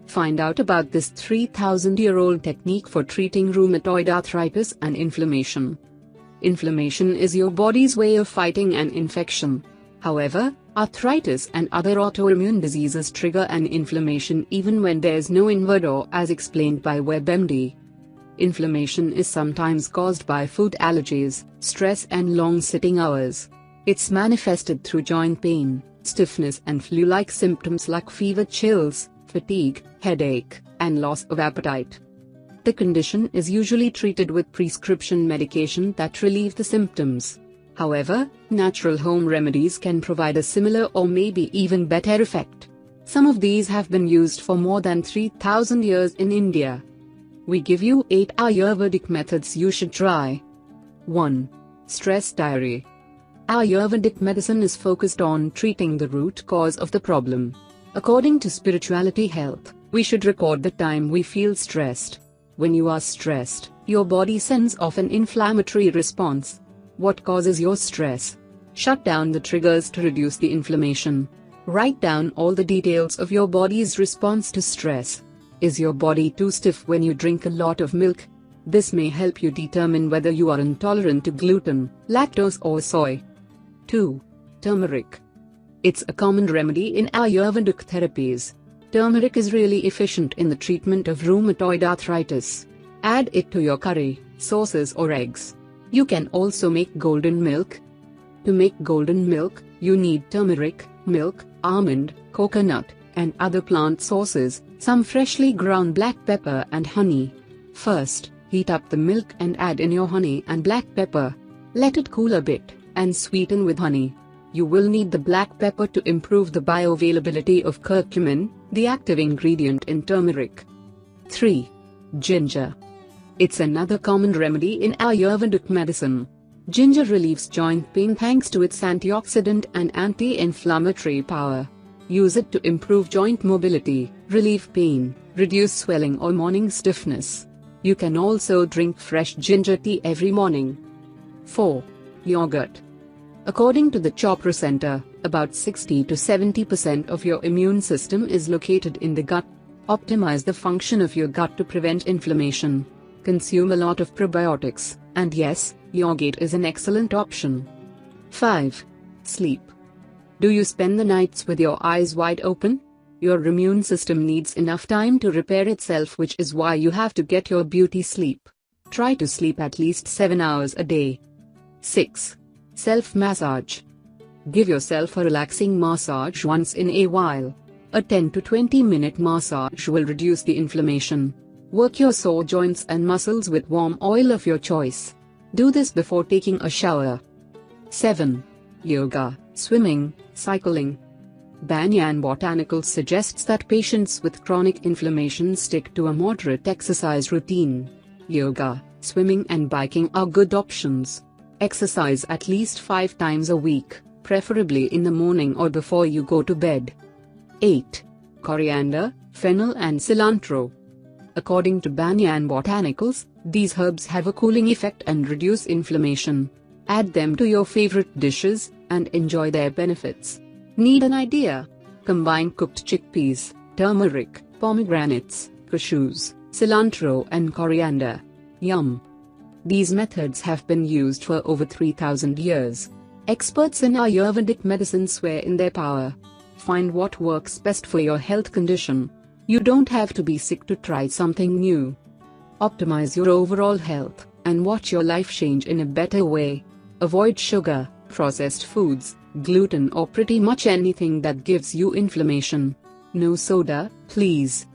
Find out about this 3,000-year-old technique for treating rheumatoid arthritis and inflammation. Inflammation is your body's way of fighting an infection. However, arthritis and other autoimmune diseases trigger an inflammation even when there's no invader, as explained by WebMD. Inflammation is sometimes caused by food allergies, stress and long sitting hours. It's manifested through joint pain, stiffness and flu-like symptoms like fever, chills, fatigue, headache, and loss of appetite. The condition is usually treated with prescription medication that relieve the symptoms. However, natural home remedies can provide a similar or maybe even better effect. Some of these have been used for more than 3,000 years in India. We give you 8 Ayurvedic methods you should try. 1. Stress diary. Ayurvedic medicine is focused on treating the root cause of the problem. According to spirituality health, we should record the time we feel stressed. When you are stressed, your body sends off an inflammatory response. What causes your stress? Shut down the triggers to reduce the inflammation. Write down all the details of your body's response to stress. Is your body too stiff when you drink a lot of milk? This may help you determine whether you are intolerant to gluten, lactose or soy. 2. Turmeric. It's a common remedy in Ayurvedic therapies. Turmeric is really efficient in the treatment of rheumatoid arthritis. Add it to your curry, sauces or eggs. You can also make golden milk. To make golden milk, you need turmeric, milk, almond, coconut, and other plant sauces, some freshly ground black pepper and honey. First, heat up the milk and add in your honey and black pepper. Let it cool a bit, and sweeten with honey. You will need the black pepper to improve the bioavailability of curcumin, the active ingredient in turmeric. 3. Ginger. It's another common remedy in Ayurvedic medicine. Ginger relieves joint pain thanks to its antioxidant and anti-inflammatory power. Use it to improve joint mobility, relieve pain, reduce swelling or morning stiffness. You can also drink fresh ginger tea every morning. 4. Yogurt. According to the Chopra Center, about 60 to 70% of your immune system is located in the gut. Optimize the function of your gut to prevent inflammation. Consume a lot of probiotics, and yes, yogurt is an excellent option. 5. Sleep. Do you spend the nights with your eyes wide open? Your immune system needs enough time to repair itself, which is why you have to get your beauty sleep. Try to sleep at least 7 hours a day. 6. Self-massage. Give yourself a relaxing massage once in a while. A 10 to 20 minute massage will reduce the inflammation. Work your sore joints and muscles with warm oil of your choice. Do this before taking a shower. 7. Yoga, swimming, cycling. Banyan Botanicals suggests that patients with chronic inflammation stick to a moderate exercise routine. Yoga, swimming and biking are good options. Exercise at least 5 times a week, preferably in the morning or before you go to bed. 8. Coriander, fennel and cilantro. According to Banyan Botanicals, these herbs have a cooling effect and reduce inflammation. Add them to your favorite dishes, and enjoy their benefits. Need an idea? Combine cooked chickpeas, turmeric, pomegranates, cashews, cilantro and coriander. Yum! These methods have been used for over 3,000 years. Experts in Ayurvedic medicine swear in their power. Find what works best for your health condition. You don't have to be sick to try something new. Optimize your overall health, and watch your life change in a better way. Avoid sugar, processed foods, gluten or pretty much anything that gives you inflammation. No soda, please.